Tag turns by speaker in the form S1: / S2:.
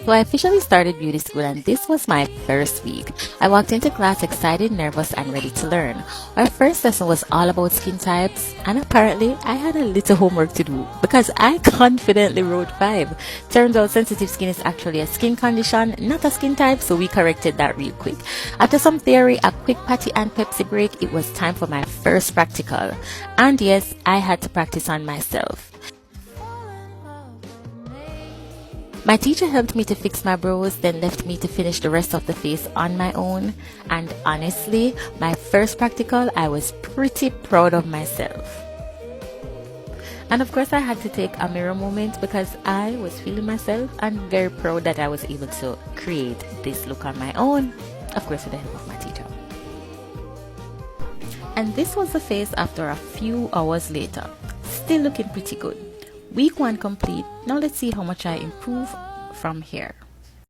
S1: So I officially started beauty school and this was my first week. I walked into class excited, nervous and ready to learn. Our first lesson was all about skin types and apparently I had a little homework to do because I confidently wrote 5. Turns out sensitive skin is actually a skin condition, not a skin type, so we corrected that real quick. After some theory, a quick patty and Pepsi break, it was time for my first practical. And yes, I had to practice on myself. My teacher helped me to fix my brows, then left me to finish the rest of the face on my own. And honestly, my first practical, I was pretty proud of myself. And of course, I had to take a mirror moment because I was feeling myself and very proud that I was able to create this look on my own, of course with the help of my teacher. And this was the face after a few hours later. Still looking pretty good. Week 1 complete. Now let's see how much I improve from here.